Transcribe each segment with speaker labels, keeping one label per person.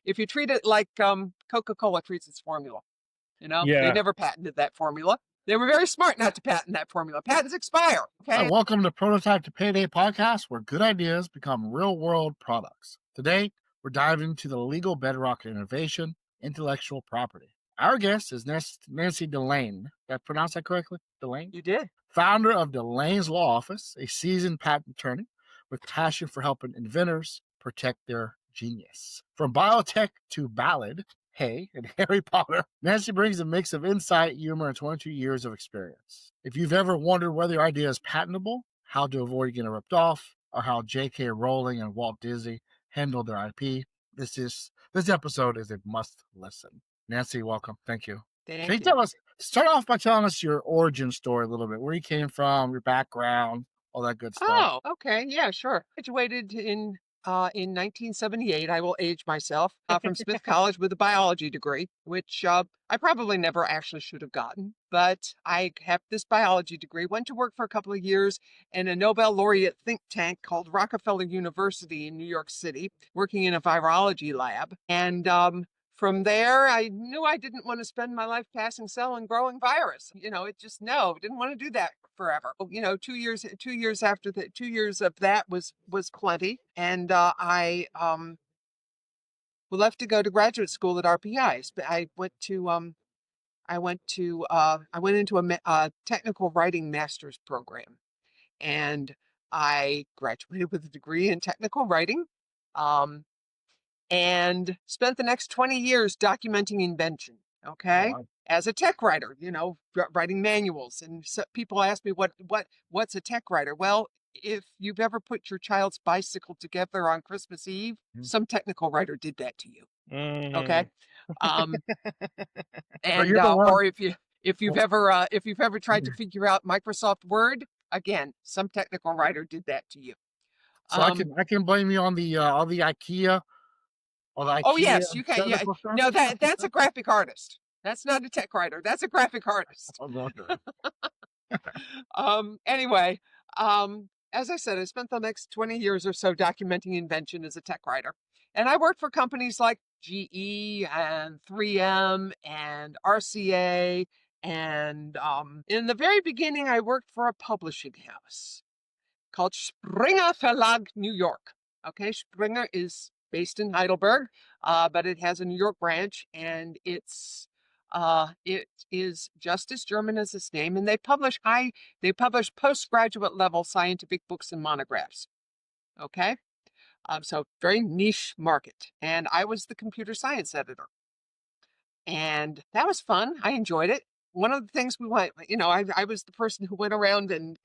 Speaker 1: if you treat it like Coca-Cola treats its formula, they
Speaker 2: Yeah.
Speaker 1: never patented that formula. They were very smart not to patent that formula. Patents expire.
Speaker 2: Hi,
Speaker 1: Okay.
Speaker 2: welcome to Prototype to Payday podcast, where good ideas become real world products. Today, we're diving into the legal bedrock of innovation, intellectual property. Our guest is Nancy Delane. Did I pronounce that correctly? Delane?
Speaker 1: You did.
Speaker 2: Founder of Delane's Law Office, a seasoned patent attorney with passion for helping inventors protect their genius. From biotech to ballad, Hay, and Harry Potter, Nancy brings a mix of insight, humor, and 22 years of experience. If you've ever wondered whether your idea is patentable, how to avoid getting ripped off, or how J.K. Rowling and Walt Disney handled their IP, this episode is a must listen. Nancy, welcome. Thank you. Can
Speaker 1: Thank
Speaker 2: you
Speaker 1: you.
Speaker 2: start off by telling us your origin story a little bit, where you came from, your background, all that good stuff.
Speaker 1: Oh, okay. Yeah, sure. Graduated in 1978. I will age myself from Smith College with a biology degree, which I probably never actually should have gotten. But I have this biology degree, went to work for a couple of years in a Nobel laureate think tank called Rockefeller University in New York City, working in a virology lab. And from there, I knew I didn't want to spend my life passing cell and growing virus. Didn't want to do that forever. 2 years after that, 2 years of that was plenty. And I left to go to graduate school at RPI. I went into a technical writing master's program, and I graduated with a degree in technical writing. And spent the next 20 years documenting invention, okay?
Speaker 2: Wow.
Speaker 1: As a tech writer, writing manuals. And so people ask me what's a tech writer? Well, if you've ever put your child's bicycle together on Christmas Eve, some technical writer did that to you, okay?
Speaker 2: Mm.
Speaker 1: Um,
Speaker 2: So
Speaker 1: and
Speaker 2: you're the one.
Speaker 1: or if you've ever tried to figure out Microsoft Word, again, some technical writer did that to you.
Speaker 2: So I can blame you on the IKEA or the
Speaker 1: Oh
Speaker 2: IKEA
Speaker 1: yes, you can. Yeah,
Speaker 2: technical stuff.
Speaker 1: no, that's a graphic artist. That's not a tech writer. That's a graphic artist.
Speaker 2: Oh, okay.
Speaker 1: Anyway, as I said, I spent the next 20 years or so documenting invention as a tech writer. And I worked for companies like GE and 3M and RCA. And in the very beginning, I worked for a publishing house called Springer Verlag, New York. Okay, Springer is based in Heidelberg, but it has a New York branch, and it is just as German as its name, and they publish postgraduate level scientific books and monographs. Okay, so very niche market, and I was the computer science editor, and that was fun. I enjoyed it. One of the things I was the person who went around and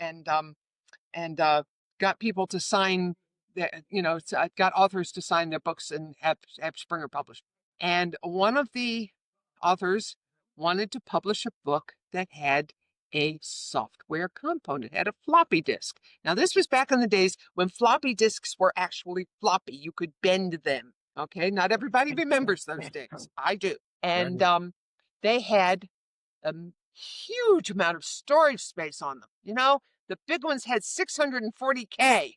Speaker 1: got people to sign, got authors to sign their books and have Springer published. And one of the authors wanted to publish a book that had a software component, had a floppy disk. Now, this was back in the days when floppy disks were actually floppy. You could bend them. Okay, not everybody remembers those days. I do. And they had a huge amount of storage space on them. The big ones had 640K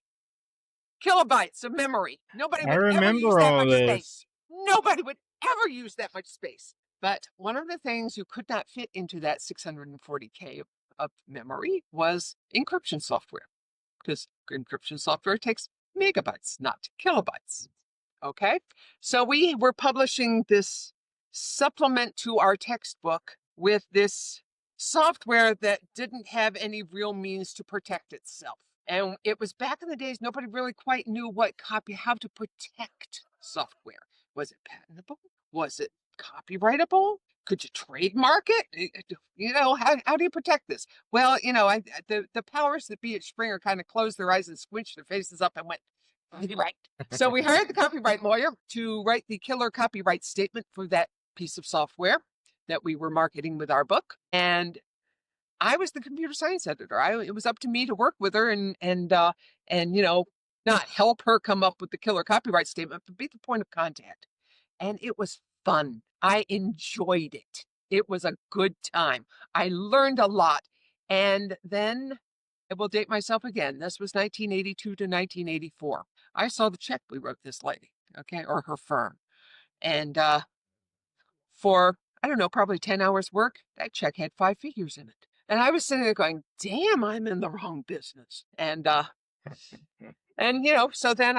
Speaker 1: kilobytes of memory. Nobody
Speaker 2: I
Speaker 1: would ever use
Speaker 2: remember
Speaker 1: that
Speaker 2: all
Speaker 1: much
Speaker 2: this.
Speaker 1: space. Nobody would ever use that much space. But one of the things you could not fit into that 640K of memory was encryption software, because encryption software takes megabytes, not kilobytes. Okay, so we were publishing this supplement to our textbook with this software that didn't have any real means to protect itself. And it was back in the days, nobody really quite knew how to protect software. Was it patentable? Was it copyrightable? Could you trademark it? How do you protect this? Well, the powers that be at Springer kind of closed their eyes and squinched their faces up and went, right. So we hired the copyright lawyer to write the killer copyright statement for that piece of software that we were marketing with our book. And I was the computer science editor. It was up to me to work with her and not help her come up with the killer copyright statement, but be the point of contact. And it was fun. I enjoyed it. It was a good time. I learned a lot. And then I will date myself again. This was 1982 to 1984. I saw the check we wrote this lady, okay, or her firm. And for, I don't know, probably 10 hours work, that check had 5 figures in it. And I was sitting there going, damn, I'm in the wrong business. And so then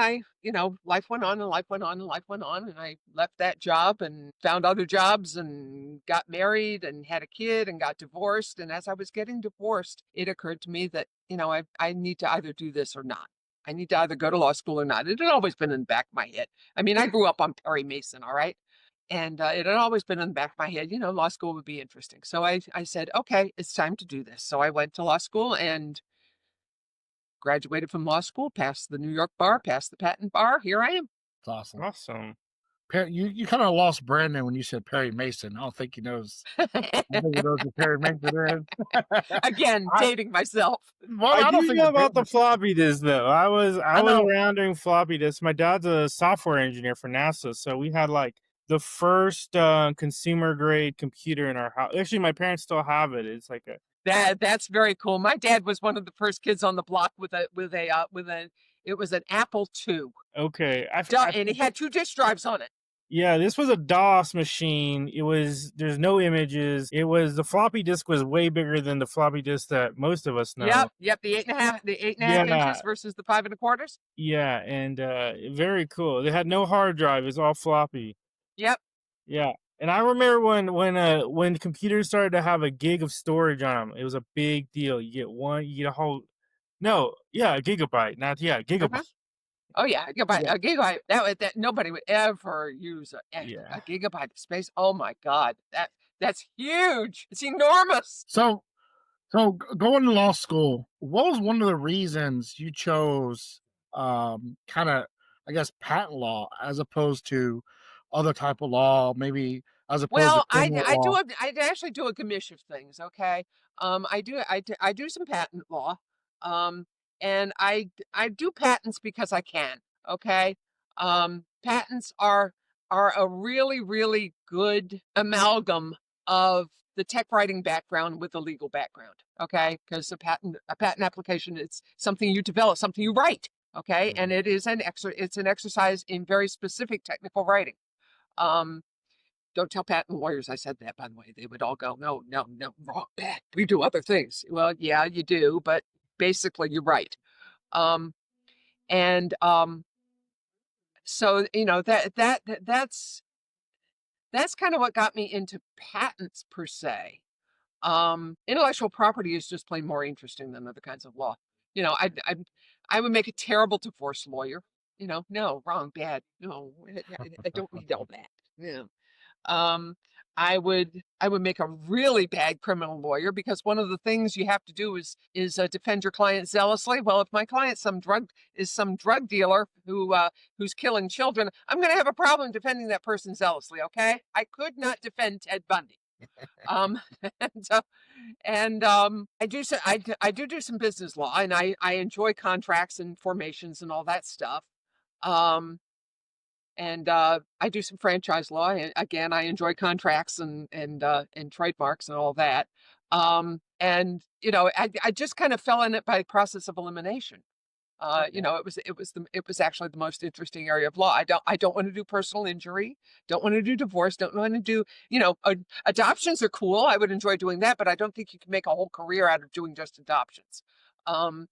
Speaker 1: life went on and life went on and life went on, and I left that job and found other jobs and got married and had a kid and got divorced. And as I was getting divorced, it occurred to me that, I need to either do this or not. I need to either go to law school or not. It had always been in the back of my head. I mean, I grew up on Perry Mason, all right? And it had always been in the back of my head, law school would be interesting. So I said, okay, it's time to do this. So I went to law school and graduated from law school, passed the New York bar, passed the patent bar. Here I am.
Speaker 2: It's awesome.
Speaker 3: Awesome.
Speaker 2: You kind of lost Brandon when you said Perry Mason. I don't think he knows. I don't think he knows what Perry Mason is.
Speaker 1: Again,
Speaker 2: I,
Speaker 1: dating myself.
Speaker 2: well,
Speaker 3: I
Speaker 2: I don't
Speaker 3: do
Speaker 2: think
Speaker 3: know
Speaker 2: it's
Speaker 3: about the
Speaker 2: dating.
Speaker 3: floppy disk though. I was
Speaker 2: know.
Speaker 3: around during floppy disk. My dad's a software engineer for NASA, so we had like the first consumer grade computer in our house. Actually, my parents still have it. It's like a
Speaker 1: That's very cool. My dad was one of the first kids on the block with it was an Apple II.
Speaker 3: okay.
Speaker 1: And it had 2 disk drives on it.
Speaker 3: Yeah, this was a DOS machine. There's no images. The floppy disk was way bigger than the floppy disk that most of us know.
Speaker 1: Yep. The 8.5
Speaker 3: Yeah,
Speaker 1: inches versus the 5.25.
Speaker 3: yeah, and very cool. They had no hard drive. It's all floppy.
Speaker 1: Yep.
Speaker 3: Yeah, and I remember when computers started to have a gig of storage on them, it was a big deal. You get a whole no, yeah, a gigabyte, not yeah,
Speaker 1: Uh-huh.
Speaker 3: gigabyte.
Speaker 1: Oh yeah,
Speaker 3: Yeah,
Speaker 1: a gigabyte. That nobody would ever use
Speaker 3: yeah.
Speaker 1: a gigabyte of space. Oh my God, that's huge. It's enormous.
Speaker 2: So going to law school, what was one of the reasons you chose kind of, I guess, patent law as opposed to other type of law, maybe as opposed to
Speaker 1: Well,
Speaker 2: criminal law?
Speaker 1: I actually do a gamish of things. Okay, I do some patent law, um, and I do patents because I can. Okay, patents are a really good amalgam of the tech writing background with the legal background. Okay, because a patent application, it's something you develop, something you write. Okay, and it's an exercise in very specific technical writing. Um, don't tell patent lawyers I said that, by the way. They would all go, no, no, no, wrong, bad. We do other things. Well, yeah, you do, but basically you're right. Um, and so that's kind of what got me into patents per se. Intellectual property is just plain more interesting than other kinds of law. I would make a terrible divorce lawyer. No, wrong, bad. No, I don't need all that. Yeah. Um, I would make a really bad criminal lawyer, because one of the things you have to do is defend your client zealously. Well, if my client some drug dealer who's killing children, I'm going to have a problem defending that person zealously. Okay, I could not defend Ted Bundy. Um, and so, I do some business law, and I enjoy contracts and formations and all that stuff. Um, and I do some franchise law, and again, I enjoy contracts and trademarks and all that. I just kind of fell in it by process of elimination.
Speaker 3: Okay.
Speaker 1: It was actually the most interesting area of law. I don't want to do personal injury, don't want to do divorce, don't want to do, adoptions are cool. I would enjoy doing that, but I don't think you can make a whole career out of doing just adoptions. Um,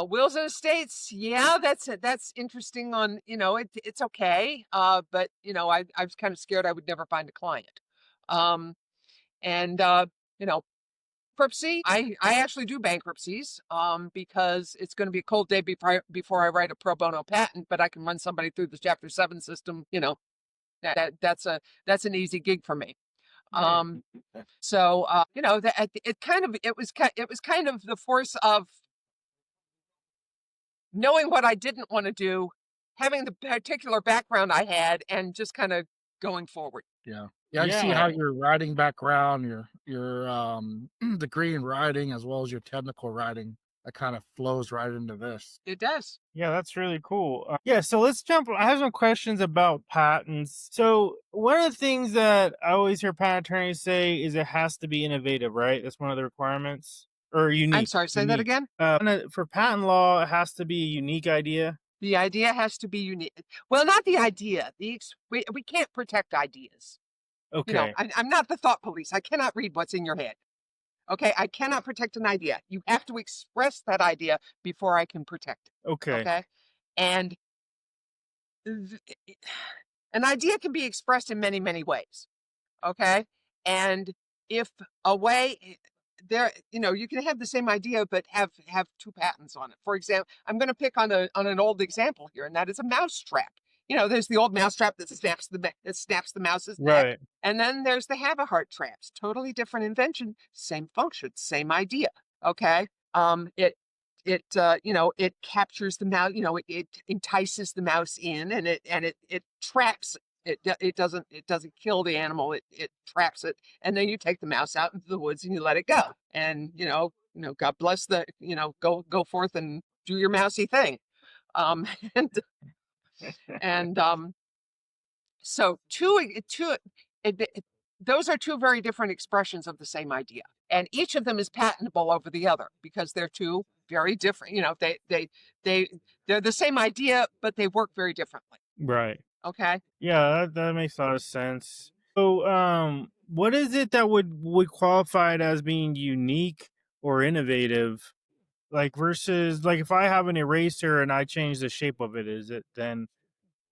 Speaker 1: wills and estates, yeah, that's interesting. It's okay. But I was kind of scared I would never find a client. Um, and you know, bankruptcy, I actually do bankruptcies, because it's going to be a cold day before I write a pro bono patent, but I can run somebody through the Chapter 7 system. That's an easy gig for me.
Speaker 3: Nice.
Speaker 1: So it was kind of the force of knowing what I didn't want to do, having the particular background I had, and just kind of going forward.
Speaker 2: Yeah. Yeah, I see how
Speaker 3: Yeah.
Speaker 2: your writing background, your degree in writing as well as your technical writing, that kind of flows right into this.
Speaker 1: It does.
Speaker 3: Yeah, that's really cool. Yeah, so let's jump. I have some questions about patents. So, one of the things that I always hear patent attorneys say is it has to be innovative, right? That's one of the requirements, or
Speaker 1: I'm
Speaker 3: unique.
Speaker 1: sorry, say that
Speaker 3: Unique.
Speaker 1: again.
Speaker 3: For patent law, it has to be a unique idea.
Speaker 1: The idea has to be unique. Well, not the idea. We can't protect ideas.
Speaker 3: Okay.
Speaker 1: I'm not the thought police. I cannot read what's in your head. Okay, I cannot protect an idea. You have to express that idea before I can protect it.
Speaker 3: Okay.
Speaker 1: Okay, and an idea can be expressed in many, many ways. Okay, and if a way there, you can have the same idea but have two patents on it. For example, I'm going to pick on an old example here, and that is a mouse trap. There's the old mouse trap that snaps the mouse's neck,
Speaker 3: Right.
Speaker 1: and then there's the have a heart traps. Totally different invention, same function, same idea. Okay, it captures the mouse. It entices the mouse in, and it traps it doesn't kill the animal. It traps it, and then you take the mouse out into the woods and you let it go. And God bless go forth and do your mousy thing. Um, and and so those are two very different expressions of the same idea, and each of them is patentable over the other because they're two very different. They're the same idea, but they work very differently.
Speaker 3: Right.
Speaker 1: Okay.
Speaker 3: Yeah, that makes a lot of sense. So, what is it that would qualify it as being unique or innovative? Like versus like if I have an eraser and I change the shape of it, is it then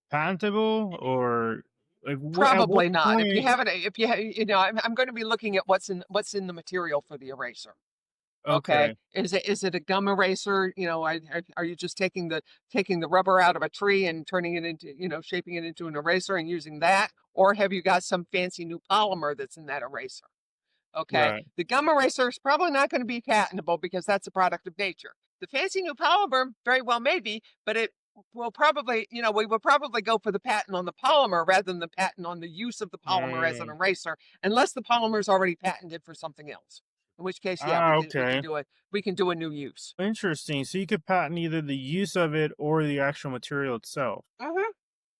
Speaker 3: patentable or like what at what
Speaker 1: Probably not. If you
Speaker 3: point?
Speaker 1: have it, if you, ha- you know, I'm going to be looking at what's in the material for the eraser. Okay,
Speaker 3: Okay.
Speaker 1: is it a gum eraser? Are you just taking the rubber out of a tree and turning it into, shaping it into an eraser and using that, or have you got some fancy new polymer that's in that eraser? Okay,
Speaker 3: Right.
Speaker 1: the gum eraser is probably not going to be patentable because that's a product of nature. The fancy new polymer very well may be, but it will probably, we will probably go for the patent on the polymer rather than the patent on the use of the polymer as an
Speaker 3: Mm.
Speaker 1: eraser, unless the polymer is already patented for something else. In which case, yeah,
Speaker 3: Ah, okay.
Speaker 1: we can do a new use.
Speaker 3: Interesting. So you could patent either the use of it or the actual material itself.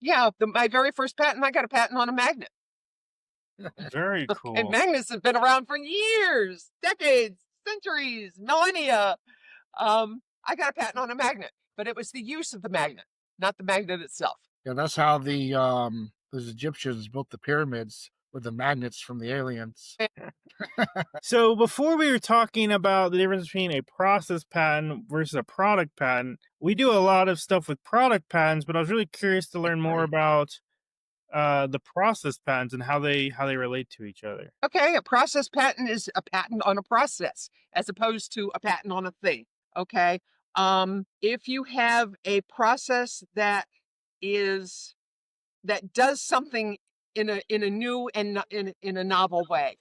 Speaker 1: Yeah, my very first patent, I got a patent on a magnet.
Speaker 3: Very
Speaker 1: Okay,
Speaker 3: cool.
Speaker 1: magnets have been around for years, decades, centuries, millennia. I got a patent on a magnet, but it was the use of the magnet, not the magnet itself.
Speaker 2: Yeah, that's how those Egyptians built the pyramids with the magnets from the aliens.
Speaker 3: So before we were talking about the difference between a process patent versus a product patent, we do a lot of stuff with product patents, but I was really curious to learn more about the process patents and how they relate to each other.
Speaker 1: Okay, a process patent is a patent on a process as opposed to a patent on a thing. Okay. If you have a process that does something in a new and in a novel way,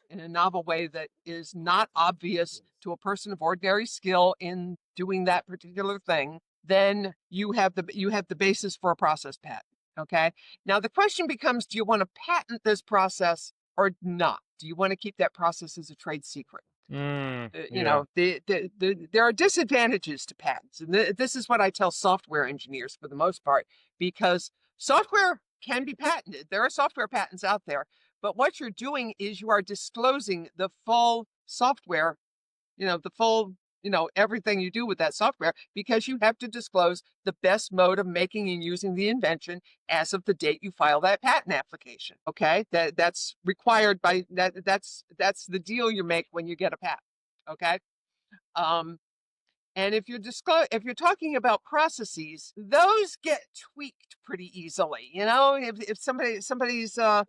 Speaker 1: that is not obvious to a person of ordinary skill in doing that particular thing, then you have the basis for a process patent. Okay. Now the question becomes, do you want to patent this process or not? Do you want to keep that process as a trade secret?
Speaker 3: Yeah.
Speaker 1: There are disadvantages to patents, and this is what I tell software engineers for the most part, because software can be patented. There are software patents out there, but what you're doing is you are disclosing the full software, the full, everything you do with that software, because you have to disclose the best mode of making and using the invention as of the date you file that patent application. Okay, that's required by that's the deal you make when you get a patent. Okay. Um, and if you're talking about processes, those get tweaked pretty easily. If somebody's out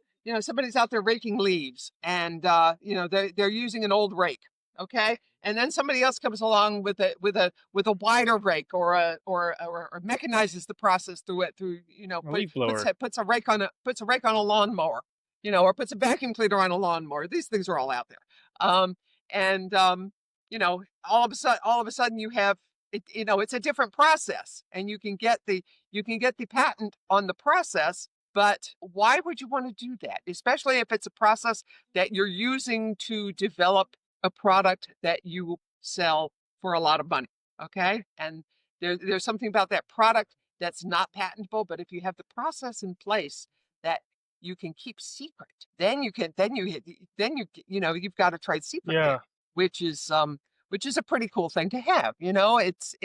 Speaker 1: there raking leaves, and they're using an old rake, okay, and then somebody else comes along with a wider rake, or mechanizes the process through
Speaker 3: A leaf blower.
Speaker 1: puts a rake on a lawnmower, or puts a vacuum cleaner on a lawnmower. These things are all out there. And all of a sudden you have it, it's a different process, and you can get the patent on the process. But why would you want to do that, especially if it's a process that you're using to develop a product that you sell for a lot of money? Okay, and there's something about that product that's not patentable, but if you have the process in place that you can keep secret, then you've got a trade secret there,
Speaker 3: Yeah.
Speaker 1: which is which is a pretty cool thing to have. You know, it's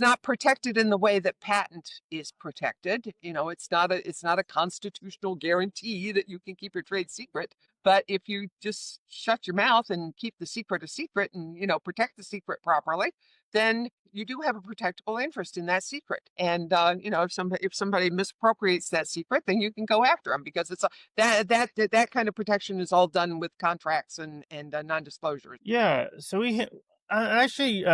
Speaker 1: not protected in the way that patent is protected. You know, it's not a constitutional guarantee that you can keep your trade secret. But if you just shut your mouth and keep the secret a secret and, you know, protect the secret properly, then you do have a protectable interest in that secret. And you know, if somebody misappropriates that secret, then you can go after them, because it's that kind of protection is all done with contracts and non-disclosures.
Speaker 3: Yeah, so actually,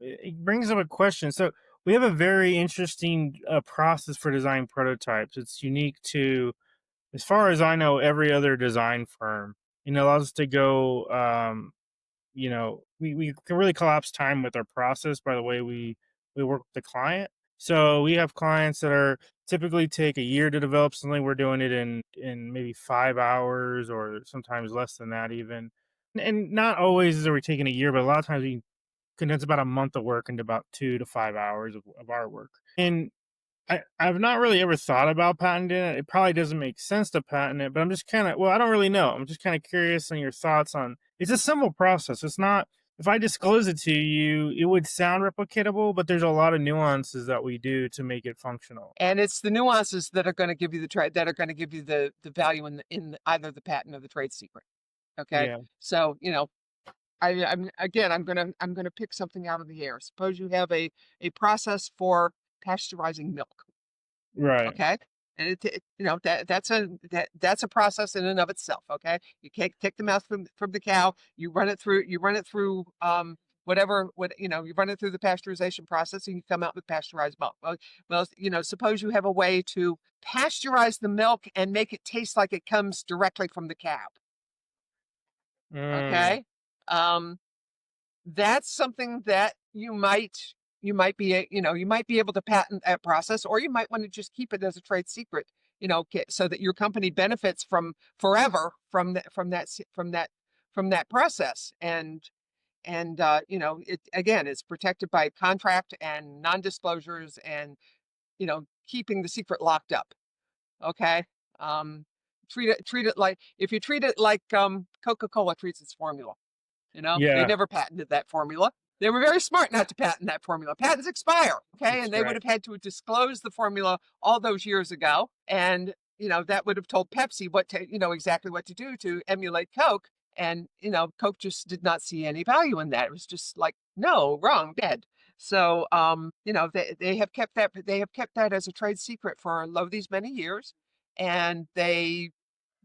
Speaker 3: it brings up a question. So we have a very interesting process for design prototypes. It's unique to, as far as I know, every other design firm. It allows us to go, we can really collapse time with our process by the way we work with the client. So we have clients that are typically take a year to develop something. We're doing it in maybe 5 hours, or sometimes less than that even. And not always are we taking a year, but a lot of times we condense about a month of work into about 2 to 5 hours of our work. And I've not really ever thought about patenting it. It probably doesn't make sense to patent it, but I'm just kind of, well, I don't really know. I'm just kind of curious on your thoughts on. It's a simple process. It's not. If I disclose it to you, it would sound replicatable, but there's a lot of nuances that we do to make it functional.
Speaker 1: And it's the nuances that are going to give you that are going to give you the value in either the patent or the trade secret. Okay,
Speaker 3: Yeah.
Speaker 1: so you know, I'm gonna pick something out of the air. Suppose you have a process for pasteurizing milk.
Speaker 3: Right.
Speaker 1: Okay, and you know, that's a process in and of itself. Okay, you take the milk from the cow, you run it through you know, you run it through the pasteurization process, and you come out with pasteurized milk. Well, you know, suppose you have a way to pasteurize the milk and make it taste like it comes directly from the cow.
Speaker 3: Mm,
Speaker 1: Okay, um, that's something that you might be you know, you might be able to patent that process, or you might want to just keep it as a trade secret, you know, so that your company benefits from forever from that process. And you know, it again is protected by contract and non-disclosures, and you know, keeping the secret locked up. Okay, um, treat it like, if you treat it like Coca-Cola treats its formula. You know, they
Speaker 3: yeah,
Speaker 1: never patented that formula. They were very smart not to patent that formula. Patents expire, okay?
Speaker 3: that's
Speaker 1: And they would
Speaker 3: right.
Speaker 1: have had to disclose the formula all those years ago. And, you know, that would have told Pepsi you know, exactly what to do to emulate Coke. And, you know, Coke just did not see any value in that. It was just like, no, wrong, dead. So, you know, they have kept that as a trade secret for these many years. And they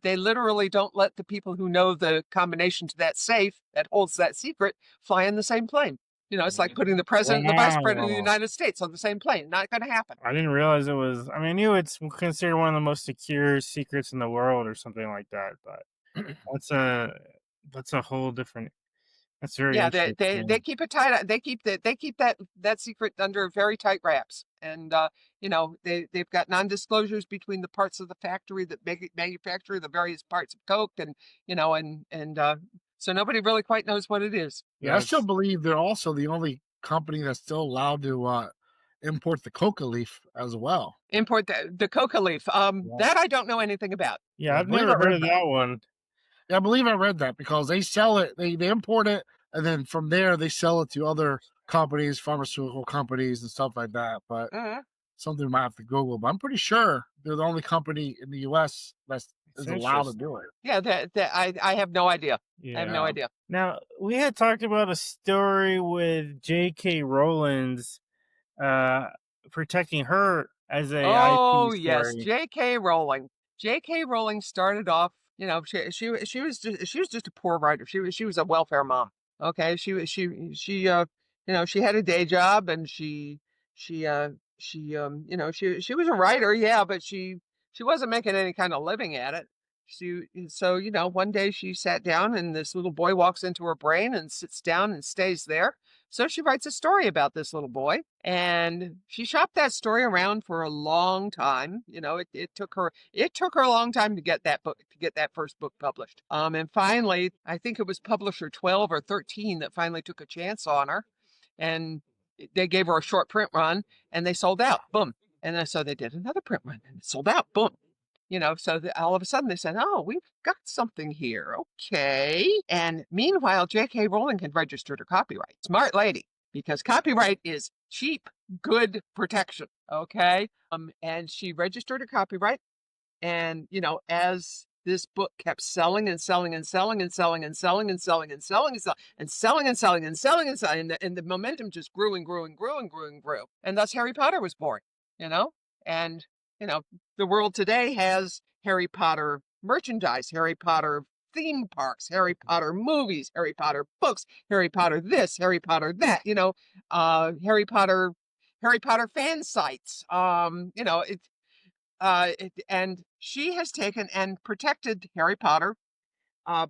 Speaker 1: literally don't let the people who know the combination to that safe that holds that secret fly in the same plane. You know, it's like putting the president and the vice president of the
Speaker 3: Wow.
Speaker 1: United States on the same plane. Not going to happen.
Speaker 3: I didn't realize it was. I mean, I knew it's considered one of the most secure secrets in the world, or something like that. But that's a that's a whole different. That's very
Speaker 1: Yeah, they
Speaker 3: interesting.
Speaker 1: keep it tight. They keep that secret under very tight wraps. And you know, they've got non-disclosures between the parts of the factory that manufacture the various parts of Coke, and you know, and so nobody really quite knows what it is.
Speaker 2: Yeah, I
Speaker 3: Yeah,
Speaker 2: still
Speaker 3: it's
Speaker 2: believe they're also the only company that's still allowed to import the coca leaf as well.
Speaker 1: Import the coca leaf.
Speaker 3: yeah.
Speaker 1: That I don't know anything about.
Speaker 3: Yeah,
Speaker 2: Yeah, I
Speaker 3: I've
Speaker 2: believe I
Speaker 3: never heard
Speaker 2: read
Speaker 3: of
Speaker 2: that.
Speaker 3: that one.
Speaker 2: Yeah, I believe I read that because they sell it, they import it, and then from there they sell it to other companies, pharmaceutical companies, and stuff like that. But
Speaker 1: Mhm.
Speaker 2: something we might have to Google. But I'm pretty sure they're the only company in the U.S. that
Speaker 3: It's
Speaker 2: is allowed to do
Speaker 3: interesting.
Speaker 2: it.
Speaker 1: Yeah, I have no idea. I have no
Speaker 3: Yeah.
Speaker 1: idea.
Speaker 3: Now we had talked about a story with J.K. Rowling's uh protecting her as a IP
Speaker 1: Oh yes,
Speaker 3: story.
Speaker 1: J.K. Rowling. J.K. Rowling started off, you know, she was just a poor writer. She was a welfare mom. Okay, you know, she had a day job, and you know, she was a writer, yeah, but she wasn't making any kind of living at it. So you know, one day she sat down, and this little boy walks into her brain and sits down and stays there. So she writes a story about this little boy, and she shopped that story around for a long time. You know, it took her a long time to get that first book published. And finally, I think it was publisher 12 or 13 that finally took a chance on her, and they gave her a short print run, and they sold out. Boom. And then so they did another print run, and it sold out. Boom. So all of a sudden they said, oh, we've got something here. Okay. And meanwhile, J.K. Rowling had registered her copyright. Smart lady, because copyright is cheap, good protection. Okay. And she registered her copyright. And, as this book kept selling and selling and selling and selling and selling and selling and selling and selling and selling and selling and selling and selling, and the momentum just grew and grew and grew and grew and grew. And thus Harry Potter was born, and, the world today has Harry Potter merchandise, Harry Potter theme parks, Harry Potter movies, Harry Potter books, Harry Potter this, Harry Potter that, Harry Potter fan sites. And she has taken and protected Harry Potter,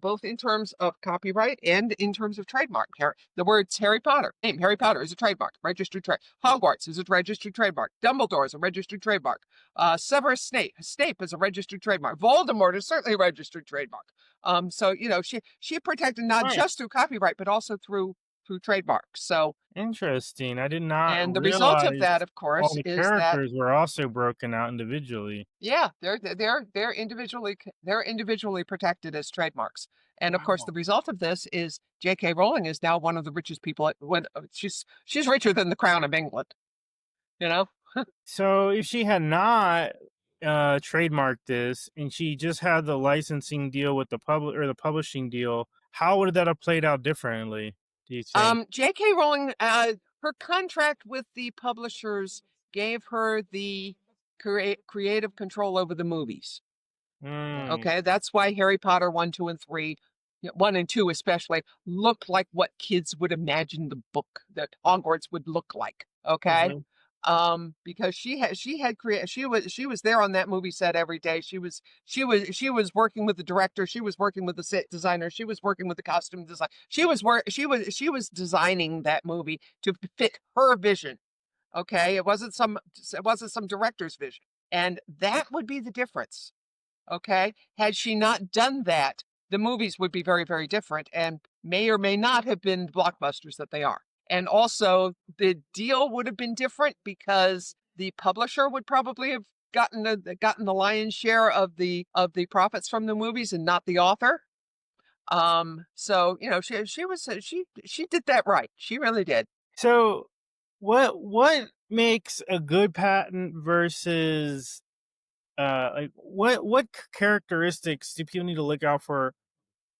Speaker 1: both in terms of copyright and in terms of trademark. The words Harry Potter, name Harry Potter is a trademark, registered trade. Hogwarts is a registered trademark. Dumbledore is a registered trademark. Severus Snape is a registered trademark. Voldemort is certainly a registered trademark. So she protected not just through copyright, but also through trademarks. So
Speaker 3: Interesting. I did not
Speaker 1: and the result of
Speaker 3: realize
Speaker 1: that, of
Speaker 3: all
Speaker 1: course,
Speaker 3: the
Speaker 1: is that
Speaker 3: characters were also broken out individually.
Speaker 1: yeah, they're individually protected as trademarks. And of course,
Speaker 2: Wow.
Speaker 1: the result of this is J.K. Rowling is now one of the richest people. She's richer than the Crown of England. You know.
Speaker 3: So if she had not trademarked this and she just had the licensing deal with the publishing deal, how would that have played out differently, do you think?
Speaker 1: J.K. Rowling, her contract with the publishers gave her the creative control over the movies.
Speaker 3: Mm,
Speaker 1: Okay, that's why Harry Potter 1, 2, and 3, 1 and 2 especially, look like what kids would imagine the book that Hogwarts would look like. Okay.
Speaker 3: mhm.
Speaker 1: Because she was there on that movie set every day. She was working with the director, she was working with the set designer, she was working with the costume design. She was designing that movie to fit her vision. Okay. It wasn't some director's vision. And that would be the difference. Okay. Had she not done that, the movies would be very, very different and may or may not have been blockbusters that they are. And also, the deal would have been different because the publisher would probably have gotten the lion's share of the profits from the movies and not the author. So she did that right. She really did.
Speaker 3: So what makes a good patent versus like what characteristics do people need to look out for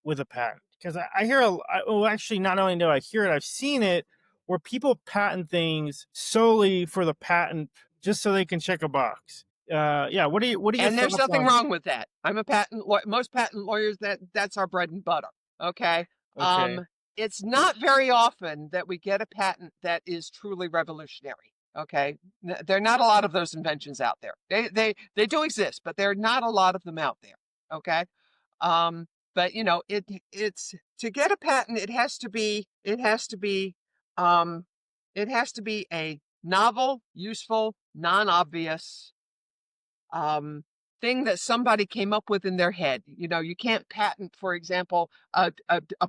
Speaker 3: with a patent? Because I hear well, actually, not only do I hear it, I've seen it where people patent things solely for the patent just so they can check a box. Yeah, what do you
Speaker 1: And there's
Speaker 3: thoughts
Speaker 1: nothing
Speaker 3: on?
Speaker 1: wrong with that. I'm a patent lawyer. Most patent lawyers, that's our bread and butter. Okay.
Speaker 3: Okay,
Speaker 1: It's not very often that we get a patent that is truly revolutionary. Okay. There are not a lot of those inventions out there. They do exist, but there are not a lot of them out there. Okay. But it's to get a patent, um it has to be a novel, useful, non-obvious thing that somebody came up with in their head. You can't patent, for example, a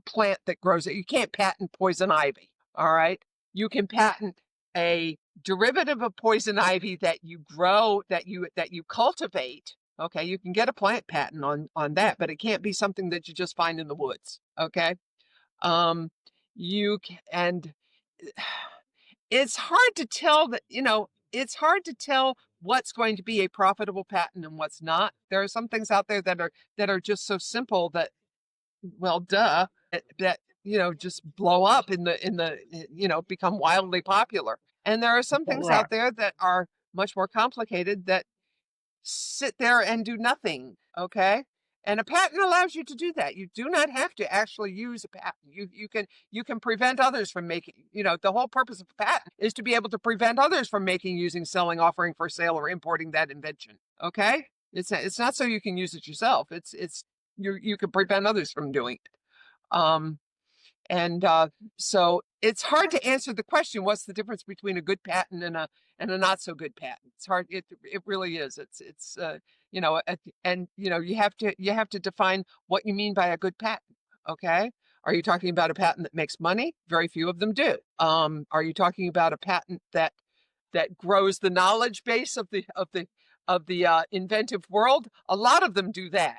Speaker 1: plant that grows it. You can't patent poison ivy. All right. You can patent a derivative of poison ivy that you grow, that you cultivate. Okay. You can get a plant patent on that, but it can't be something that you just find in the woods. Okay. Um, and it's hard to tell it's hard to tell what's going to be a profitable patent and what's not. There are some things out there that are just so simple that, well, duh, that just blow up become wildly popular. And there are some things
Speaker 3: right.
Speaker 1: out there that are much more complicated that sit there and do nothing. Okay. And a patent allows you to do that. You do not have to actually use a patent. You can prevent others from making, the whole purpose of a patent is to be able to prevent others from making, using, selling, offering for sale, or importing that invention. Okay? It's not so you can use it yourself. You can prevent others from doing it. And so it's hard to answer the question, what's the difference between a good patent and a not so good patent? It's hard. It really is. It's and you have to define what you mean by a good patent. Okay. Are you talking about a patent that makes money? Very few of them do. Are you talking about a patent that grows the knowledge base inventive world, a lot of them do that.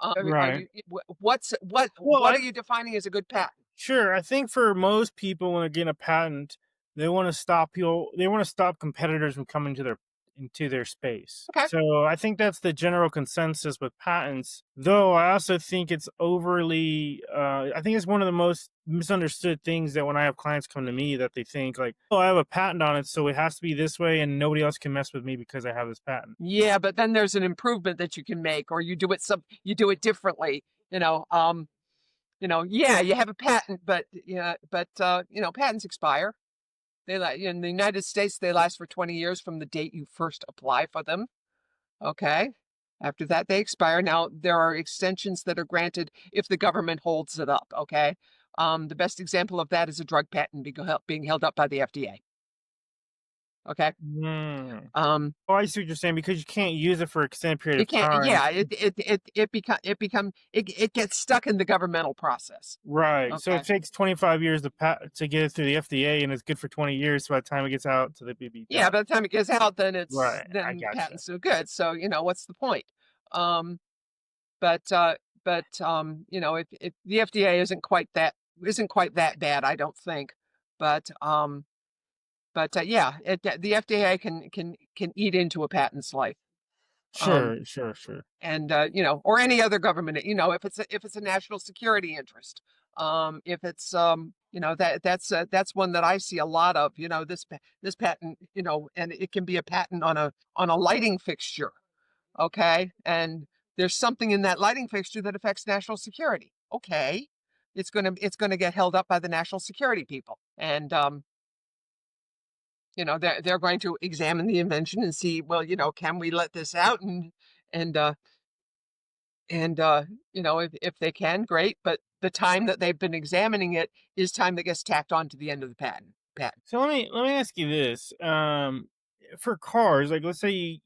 Speaker 1: Are
Speaker 3: Right.
Speaker 1: you what
Speaker 3: Well,
Speaker 1: what are you defining as a good patent?
Speaker 3: sure. I think for most people, when they're getting a patent, they want to stop people. They want to stop competitors from coming to their space.
Speaker 1: Okay.
Speaker 3: So I think that's the general consensus with patents. Though I also think it's overly. I think it's one of the most misunderstood things that when I have clients come to me that they think like, oh, I have a patent on it, so it has to be this way, and nobody else can mess with me because I have this patent.
Speaker 1: Yeah, but then there's an improvement that you can make, or you do it differently. Yeah, you have a patent, but patents expire. In the United States, they last for 20 years from the date you first apply for them. Okay. After that, they expire. Now, there are extensions that are granted if the government holds it up. Okay. The best example of that is a drug patent being held up by the FDA. Okay.
Speaker 3: Hmm.
Speaker 1: Um,
Speaker 3: Oh, I see what you're saying because you can't use it for an extended period
Speaker 1: you
Speaker 3: of
Speaker 1: can't,
Speaker 3: time.
Speaker 1: yeah, it gets stuck in the governmental process.
Speaker 3: Right. So
Speaker 1: Okay.
Speaker 3: it takes 25 years to get it through the FDA, and it's good for 20 years. So by the time it gets out to the BB
Speaker 1: Yeah,
Speaker 3: done.
Speaker 1: by the time it gets out,
Speaker 3: Right. I
Speaker 1: then
Speaker 3: gotcha.
Speaker 1: patent's no good. So, what's the point? Um, but if the FDA isn't quite that bad, I don't think. But yeah, the FDA can eat into a patent's life. Um,
Speaker 3: Sure, sure, sure.
Speaker 1: and or any other government, if it's a national security interest. If it's that's one that I see a lot of. This patent, and it can be a patent on a lighting fixture. Okay, and there's something in that lighting fixture that affects national security. Okay, it's gonna get held up by the national security people, and they're going to examine the invention and see, well, can we let this out, and uh and if they can, great, but the time that they've been examining it is time that gets tacked on to the end of the patent.
Speaker 3: So let me ask you this. For cars, like let's say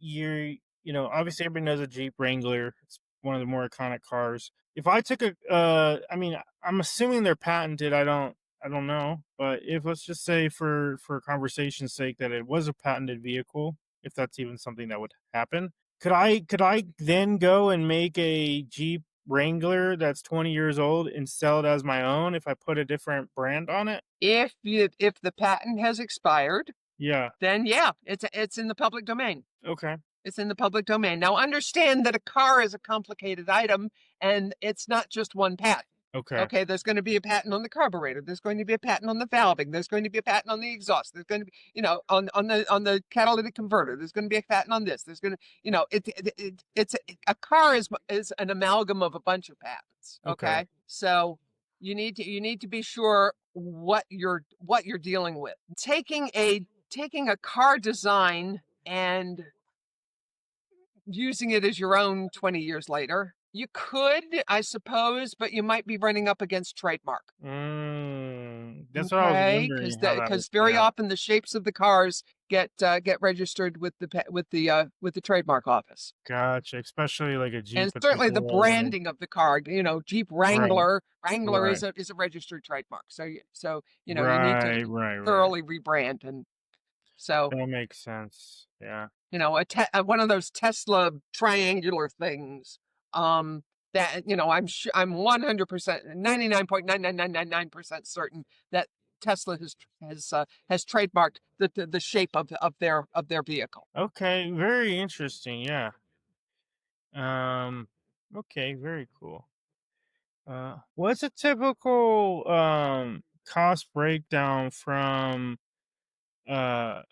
Speaker 3: obviously everybody knows a Jeep Wrangler. It's one of the more iconic cars. If I took I mean, I'm assuming they're patented. I don't know, but if let's just say for conversation's sake that it was a patented vehicle, if that's even something that would happen, could I then go and make a Jeep Wrangler that's 20 years old and sell it as my own if I put a different brand on it?
Speaker 1: If the patent has expired,
Speaker 3: Yeah.
Speaker 1: then yeah, it's in the public domain.
Speaker 3: Okay.
Speaker 1: It's in the public domain. Now, understand that a car is a complicated item, and it's not just one patent.
Speaker 3: Okay.
Speaker 1: Okay, there's going to be a patent on the carburetor. There's going to be a patent on the valving. There's going to be a patent on the exhaust. There's going to be, on the catalytic converter. There's going to be a patent on this. There's going to, it's a car is an amalgam of a bunch of patents.
Speaker 3: Okay.
Speaker 1: Okay, so you need to be sure what you're dealing with. Taking a car design and using it as your own 20 years later. You could, I suppose, but you might be running up against trademark.
Speaker 3: That's what I was
Speaker 1: Okay,
Speaker 3: wondering how that would
Speaker 1: because
Speaker 3: play
Speaker 1: very
Speaker 3: out.
Speaker 1: often the shapes of the cars get registered with the trademark office,
Speaker 3: Gotcha. Especially like a
Speaker 1: and
Speaker 3: Jeep, a
Speaker 1: certainly the
Speaker 3: Corolla.
Speaker 1: branding of the car. Jeep
Speaker 3: Right.
Speaker 1: Wrangler
Speaker 3: Right.
Speaker 1: is a registered trademark. So you need to
Speaker 3: Right. Right. Right.
Speaker 1: thoroughly rebrand, and so
Speaker 3: That makes sense. Yeah.
Speaker 1: one of those Tesla triangular things. That I'm 100%, 99.99999% certain that Tesla has trademarked the shape of their vehicle.
Speaker 3: Okay. Very interesting. Yeah. Um. Okay. Very cool. What's a typical cost breakdown from uh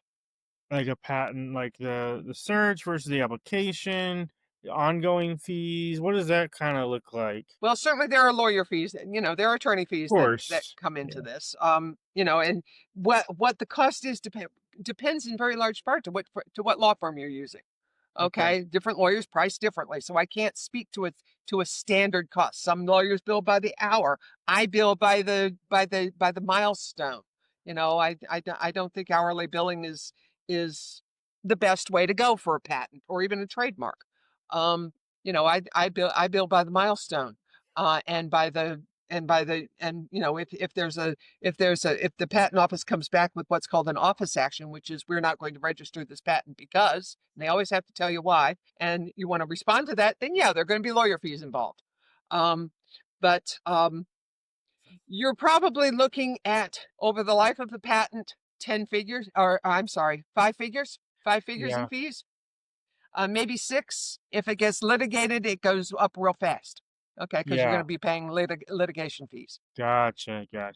Speaker 3: like a patent, like the search versus the application, the ongoing fees? What does that kind of look like?
Speaker 1: Well, certainly there are lawyer fees, and there are attorney
Speaker 3: Of
Speaker 1: fees that
Speaker 3: course.
Speaker 1: come into
Speaker 3: Yeah.
Speaker 1: this. And what the cost is depends in very large part to what law firm you're using.
Speaker 3: Okay.
Speaker 1: Okay, different lawyers price differently, so I can't speak to a standard cost. Some lawyers bill by the hour. I bill by the milestone. I don't think hourly billing is the best way to go for a patent or even a trademark. I bill by the milestone, and by if the patent office comes back with what's called an office action, which is we're not going to register this patent because, and they always have to tell you why, and you want to respond to that, then yeah, there are going to be lawyer fees involved. But you're probably looking at, over the life of the patent, 10 figures, or I'm sorry, 5 figures in
Speaker 3: Yeah.
Speaker 1: fees. Maybe 6. If it gets litigated, it goes up real fast. Okay, because you're going
Speaker 3: Yeah.
Speaker 1: to be paying litigation fees.
Speaker 3: Gotcha. Yeah,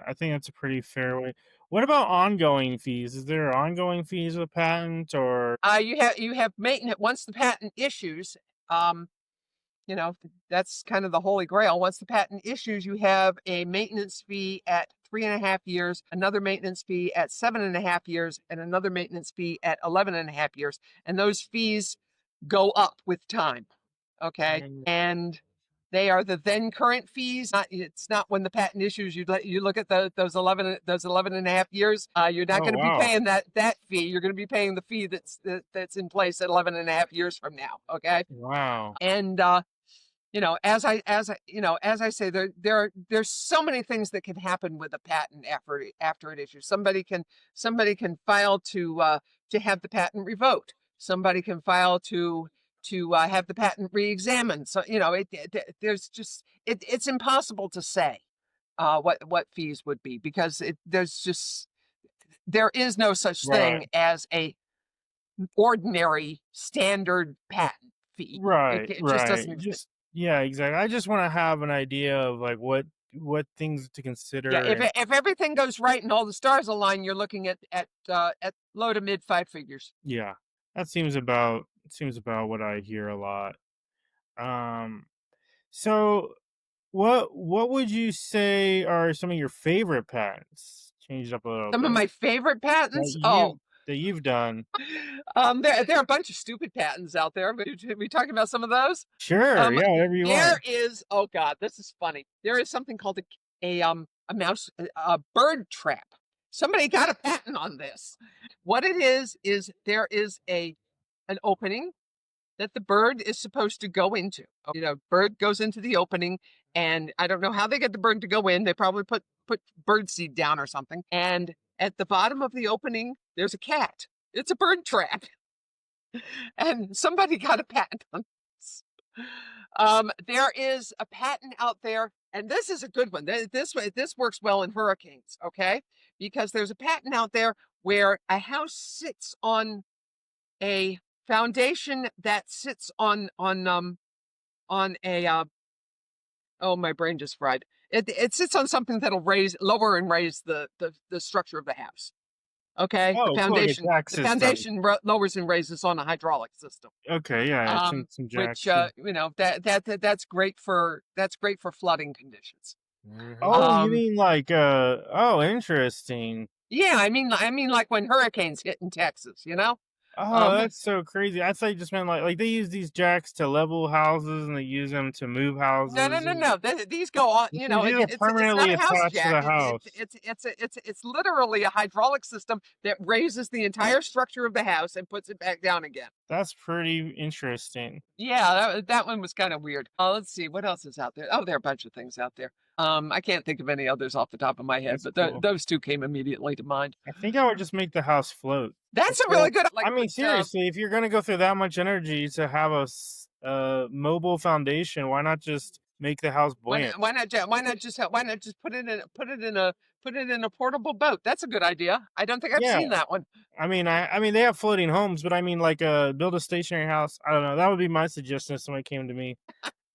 Speaker 3: I think that's a pretty fair way. What about ongoing fees? Is there ongoing fees with patent or?
Speaker 1: You have maintenance once the patent issues. Um, that's kind of the holy grail. Once the patent issues, you have a maintenance fee at 3.5 years, another maintenance fee at 7.5 years, and another maintenance fee at 11.5 years. And those fees go up with time. Okay. And they are the then current fees. It's not when the patent issues. You look at those 11.5 years. You're not
Speaker 3: Oh
Speaker 1: going to be
Speaker 3: wow.
Speaker 1: paying that fee. You're going to be paying the fee that's in place at 11.5 years from now. Okay.
Speaker 3: Wow.
Speaker 1: And as I say, there's so many things that can happen with a patent after it issues. Somebody can file to have the patent revoked. Somebody can file to have the patent re-examined. So it's impossible to say what fees would be, because there is no such
Speaker 3: Right.
Speaker 1: thing as a ordinary standard patent fee. It just
Speaker 3: Right.
Speaker 1: doesn't exist.
Speaker 3: Just yeah, exactly. I just want to have an idea of like what things to
Speaker 1: Yeah,
Speaker 3: consider
Speaker 1: if
Speaker 3: and
Speaker 1: if everything goes right and all the stars align, you're looking at low to mid 5 figures.
Speaker 3: yeah. That seems about what I hear a lot. Um so what would you say are some of your favorite patents? Change it up a little
Speaker 1: Some of
Speaker 3: bit.
Speaker 1: my favorite
Speaker 3: That
Speaker 1: patents.
Speaker 3: you
Speaker 1: Oh,
Speaker 3: that you've done.
Speaker 1: there are a bunch of stupid patents out there. But we talking about some of those.
Speaker 3: Sure,
Speaker 1: Um,
Speaker 3: yeah, whatever you
Speaker 1: there
Speaker 3: want.
Speaker 1: is. Oh God, this is funny. There is something called a mouse a bird trap. Somebody got a patent on this. What it is there is an opening that the bird is supposed to go into. Bird goes into the opening, and I don't know how they get the bird to go in. They probably put bird seed down or something. And at the bottom of the opening, there's a cat. It's a bird trap, and somebody got a patent on this. There is a patent out there, and this is a good one. This works well in hurricanes, okay? Because there's a patent out there where a house sits on a foundation that sits on a oh, my brain just fried. It sits on something that'll lower and raise the structure of the house. Okay,
Speaker 3: Oh, cool, like a jack
Speaker 1: the
Speaker 3: system.
Speaker 1: foundation lowers and raises on a hydraulic system.
Speaker 3: Okay, yeah, some
Speaker 1: Which
Speaker 3: jacks. Yeah.
Speaker 1: that's great for flooding conditions.
Speaker 3: Oh, you
Speaker 1: Um,
Speaker 3: mean like oh, interesting.
Speaker 1: yeah, I mean like when hurricanes hit in Texas, you know.
Speaker 3: Oh,
Speaker 1: Um,
Speaker 3: that's so crazy. I thought you just meant like they use these jacks to level houses and they use them to move
Speaker 1: No, no,
Speaker 3: houses
Speaker 1: no,
Speaker 3: and
Speaker 1: no. These go on.
Speaker 3: these are
Speaker 1: It's not
Speaker 3: permanently
Speaker 1: a house
Speaker 3: attached to
Speaker 1: jack.
Speaker 3: the house.
Speaker 1: It's literally a hydraulic system that raises the entire structure of the house and puts it back down again.
Speaker 3: That's pretty interesting.
Speaker 1: Yeah, that one was kind of weird. Let's see what else is out there. Oh, there are a bunch of things out there. I can't think of any others off the top of my head,
Speaker 3: That's
Speaker 1: but
Speaker 3: cool.
Speaker 1: those two came immediately to mind.
Speaker 3: I think I would just make the house float.
Speaker 1: That's a really good.
Speaker 3: I mean, seriously, if you're gonna go through that much energy to have a mobile foundation, why not just make the house buoyant?
Speaker 1: Why not just put it in a portable boat? That's a good idea. I don't think I've
Speaker 3: Yeah,
Speaker 1: seen that one.
Speaker 3: I mean they have floating homes, but I mean like build a stationary house. I don't know. That would be my suggestion if somebody came to me.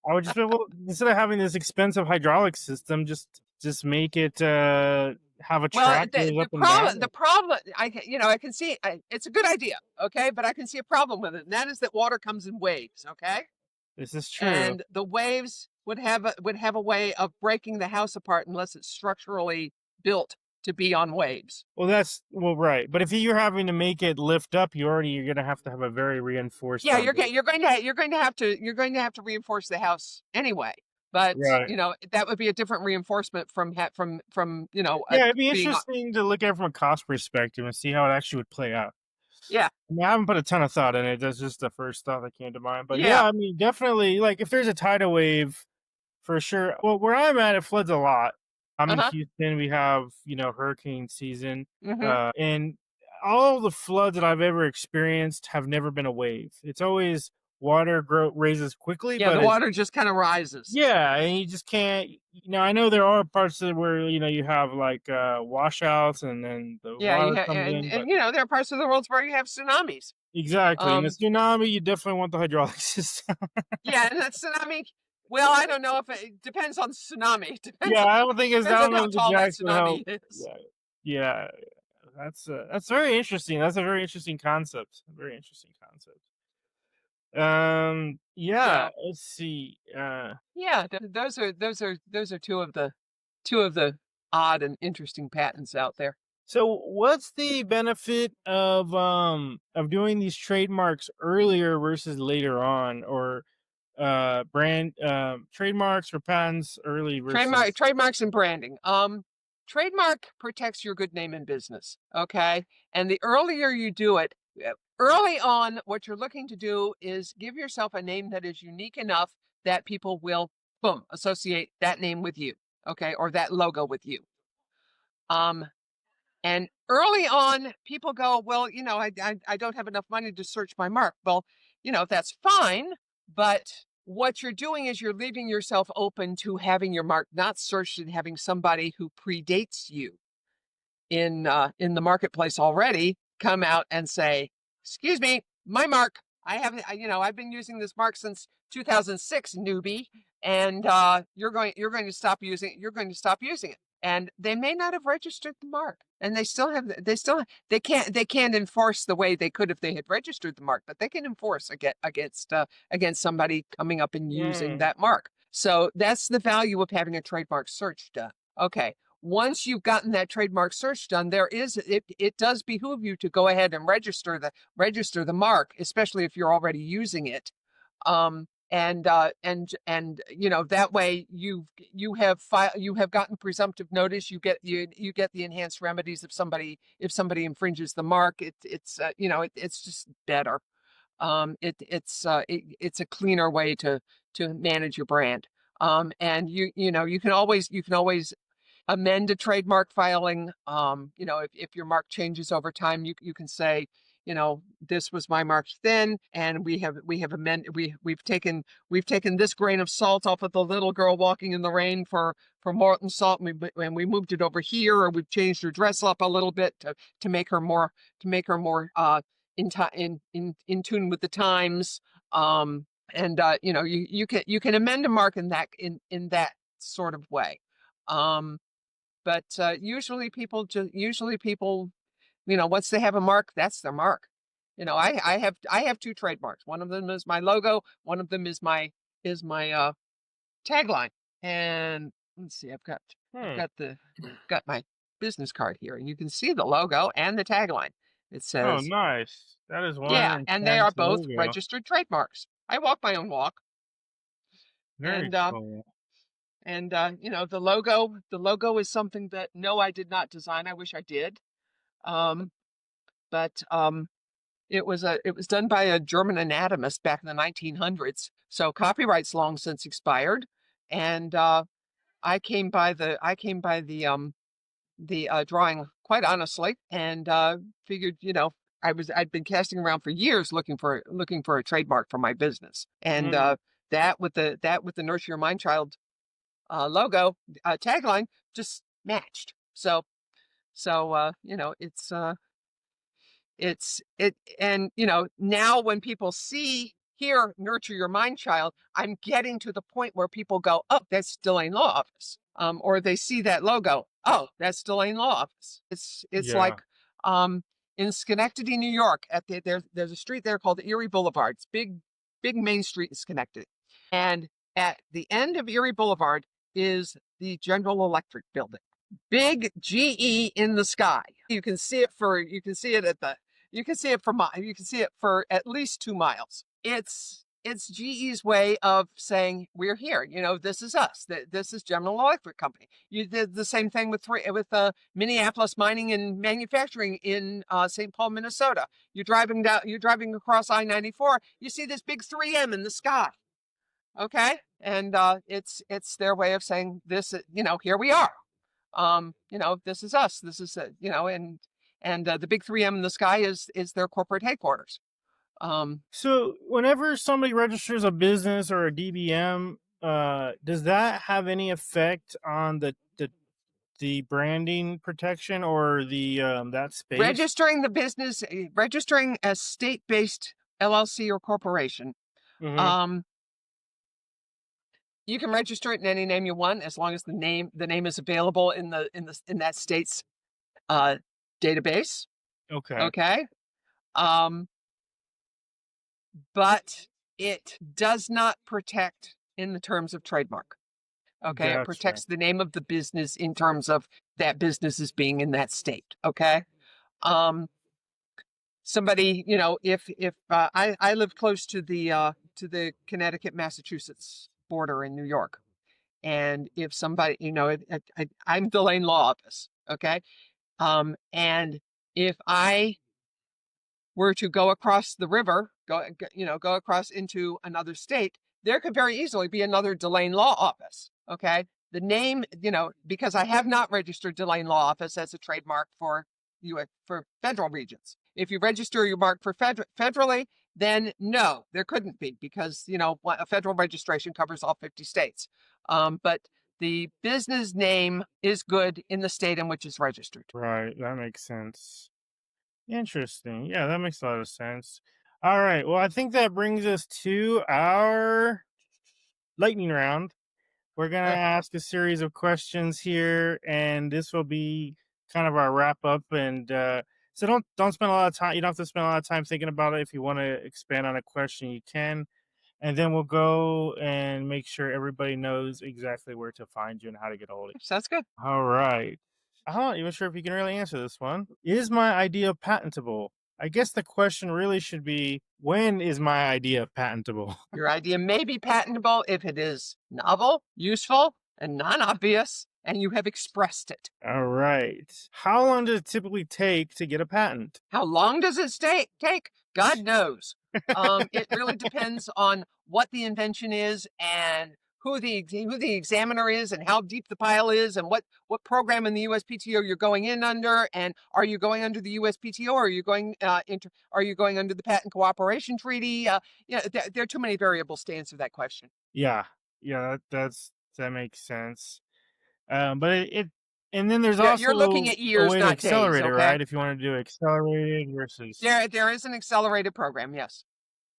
Speaker 3: I would just be well, instead of having this expensive hydraulic system, just make it have a
Speaker 1: Well,
Speaker 3: track that goes
Speaker 1: the
Speaker 3: up and down.
Speaker 1: problem, I can see it's a good idea, okay, but I can see a problem with it, and that is that water comes in waves, okay,
Speaker 3: This is true.
Speaker 1: and the waves would have a way of breaking the house apart unless it's structurally built to be on waves.
Speaker 3: Well, right. But if you're having to make it lift up, you're gonna have to have a very reinforced
Speaker 1: Yeah,
Speaker 3: foundation.
Speaker 1: you're going to have to reinforce the house anyway. But
Speaker 3: Right.
Speaker 1: that would be a different reinforcement from
Speaker 3: Yeah, it'd be
Speaker 1: being
Speaker 3: interesting to look at it from a cost perspective and see how it actually would play out.
Speaker 1: yeah,
Speaker 3: I mean, I haven't put a ton of thought in it. That's just the first thought that came to mind. But yeah,
Speaker 1: yeah.
Speaker 3: I mean, definitely, like if there's a tidal wave For sure. Well, where I'm at, it floods a lot. I'm in
Speaker 1: Uh-huh.
Speaker 3: Houston. We have, hurricane season,
Speaker 1: Hmm.
Speaker 3: and all the floods that I've ever experienced have never been a wave. It's always water raises quickly,
Speaker 1: Yeah,
Speaker 3: but
Speaker 1: the
Speaker 3: it's
Speaker 1: water just kind of rises.
Speaker 3: yeah, and you just can't. I know there are parts of where you have like washouts, and then the
Speaker 1: Yeah, you
Speaker 3: water
Speaker 1: have,
Speaker 3: comes in, but
Speaker 1: there are parts of the world where you have tsunamis.
Speaker 3: exactly. In a
Speaker 1: Um,
Speaker 3: tsunami, you definitely want the hydraulic system.
Speaker 1: yeah, and that tsunami. Well, I don't know if it depends on tsunami.
Speaker 3: Yeah, I don't think it's. I
Speaker 1: Depends
Speaker 3: don't
Speaker 1: on
Speaker 3: know
Speaker 1: how
Speaker 3: if the
Speaker 1: tall that
Speaker 3: jacks would help.
Speaker 1: tsunami is.
Speaker 3: Yeah, yeah. That's very interesting. That's a very interesting concept. Very interesting concept. Yeah.
Speaker 1: So
Speaker 3: Let's see.
Speaker 1: yeah, those are two of the odd and interesting patents out there.
Speaker 3: So what's the benefit of doing these trademarks earlier versus later on, or brand trademarks or patents early versus?
Speaker 1: Trademarks and branding. Trademark protects your good name in business. Okay, and the earlier you do it, early on, what you're looking to do is give yourself a name that is unique enough that people will, boom, associate that name with you. Okay, or that logo with you. Um, And early on, people go, well, I don't have enough money to search my mark. Well, that's fine. But what you're doing is you're leaving yourself open to having your mark not searched and having somebody who predates you in the marketplace already come out and say, "Excuse me, my mark. I haven't. I've been using this mark since 2006, newbie, and you're going to stop using. You're going to stop using it." And they may not have registered the mark, and they can't enforce the way they could if they had registered the mark, but they can enforce against somebody coming up and using
Speaker 3: Hmm.
Speaker 1: that mark. So that's the value of having a trademark search done. Okay, once you've gotten that trademark search done, it does behoove you to go ahead and register the mark, especially if you're already using it. And that way you have gotten presumptive notice. You get the enhanced remedies if somebody infringes the mark. It's just better. It's a cleaner way to manage your brand. And you can always amend a trademark filing. If your mark changes over time, you can say, this was my mark then, and we have amended we've taken this grain of salt off of the little girl walking in the rain for molten salt, and we moved it over here, or we've changed her dress up a little bit to make her more in tune with the times. You can amend a mark in that sort of way. Um, but usually people, once they have a mark, that's their mark. I have two trademarks. One of them is my logo. One of them is my tagline. And let's see, I've got I've
Speaker 3: Hmm.
Speaker 1: got the I've got my business card here, and you can see the logo and the tagline. It
Speaker 3: Oh,
Speaker 1: says,
Speaker 3: nice. That is one
Speaker 1: yeah, and they are
Speaker 3: intense
Speaker 1: both
Speaker 3: logo.
Speaker 1: registered trademarks. I walk my own walk,
Speaker 3: Very
Speaker 1: and uh,
Speaker 3: cool.
Speaker 1: and the logo is something that, no, I did not design. I wish I did. Um, but it was done by a German anatomist back in the 1900s. So copyright's long since expired, and I came by the drawing quite honestly, and figured, I'd been casting around for years looking for a trademark for my business, and
Speaker 3: Hmm.
Speaker 1: that with the Nurture Your Mind Child logo tagline just matched. So it's and now when people hear Nurture Your Mind Child, I'm getting to the point where people go, oh, that's still Delane Law Office. Or they see that logo, oh, that's still Delane Law Office. It's
Speaker 3: Yeah.
Speaker 1: like in Schenectady, New York, there's a street there called Erie Boulevard. It's big main street in Schenectady. And at the end of Erie Boulevard is the General Electric building. Big GE in the sky. You can see it for at least 2 miles. It's GE's way of saying, we're here. This is us. This is General Electric Company. You did the same thing with Minneapolis Mining and Manufacturing in St. Paul, Minnesota. You're driving across I-94. You see this big 3M in the sky. Okay, and it's their way of saying this. Here we are. This is us. This is and the big 3M in the sky is their corporate headquarters.
Speaker 3: So whenever somebody registers a business or a DBM, does that have any effect on the branding protection or the that space?
Speaker 1: Registering the business, registering a state-based LLC or corporation.
Speaker 3: Mm-hmm.
Speaker 1: Um, you can register it in any name you want as long as the name is available in that state's database.
Speaker 3: Okay.
Speaker 1: Okay. But it does not protect in the terms of trademark. Okay, it
Speaker 3: Gotcha.
Speaker 1: protects the name of the business in terms of that business is being in that state. Okay. Somebody, if I live close to the Connecticut Massachusetts border in New York, and if somebody, I'm the Lane Law Office. Okay. And if I were to go across the river, go across into another state, there could very easily be another Delane Law Office. Okay. The name, because I have not registered Delane Law Office as a trademark for for federal regions. If you register your mark for federally, then no, there couldn't be because, a federal registration covers all 50 states. But the business name is good in the state in which it's registered.
Speaker 3: Right. That makes sense. Interesting. Yeah, that makes a lot of sense. All right. Well, I think that brings us to our lightning round. We're gonna ask a series of questions here, and this will be kind of our wrap up. And so don't spend a lot of time. You don't have to spend a lot of time thinking about it. If you want to expand on a question, you can. And then we'll go and make sure everybody knows exactly where to find you and how to get a hold of
Speaker 1: Sounds good.
Speaker 3: you. All right. I'm not even sure if you can really answer this one. Is my idea patentable? I guess the question really should be, when is my idea patentable?
Speaker 1: Your idea may be patentable if it is novel, useful, and non-obvious, and you have expressed it.
Speaker 3: All right. How long does it typically take to get a patent?
Speaker 1: How long does it take? God knows. It really depends on what the invention is and who the examiner is and how deep the pile is and what program in the USPTO you're going in under, and are you going under the USPTO or are you going are you going under the Patent Cooperation Treaty? There are too many variables to answer that question.
Speaker 3: Yeah, yeah, that makes sense. But it and then there's
Speaker 1: Yeah, you're looking
Speaker 3: also
Speaker 1: at
Speaker 3: a
Speaker 1: years,
Speaker 3: way to
Speaker 1: not days.
Speaker 3: accelerate it,
Speaker 1: Okay,
Speaker 3: right? If you want to do accelerated versus
Speaker 1: there is an accelerated program, yes.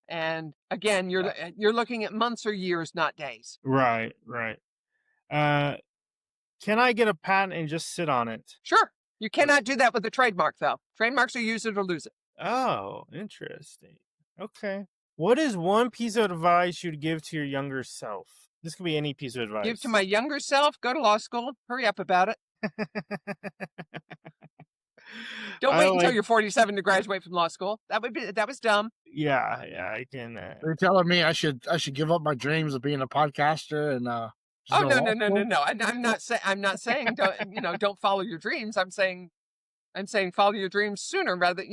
Speaker 1: And again, you're looking at months or years, not days.
Speaker 3: right, right. Uh, can I get a patent and just sit on it?
Speaker 1: Sure. You cannot do that with a trademark, though. Trademarks are use it or lose it.
Speaker 3: Oh, interesting. Okay. What is one piece of advice you'd give to your younger self? This could be any piece of
Speaker 1: Give to
Speaker 3: advice.
Speaker 1: my younger self, go to law school. Hurry up about it. Don't
Speaker 3: I
Speaker 1: wait until
Speaker 3: like,
Speaker 1: you're 47 to graduate from law school. That was dumb.
Speaker 3: yeah, I can.
Speaker 2: They're telling me I should give up my dreams of being a podcaster and just
Speaker 1: Oh
Speaker 2: go to
Speaker 1: no,
Speaker 2: law
Speaker 1: no, no, no,
Speaker 2: school.
Speaker 1: no. I'm not saying don't follow your dreams. I'm saying follow your dreams sooner rather.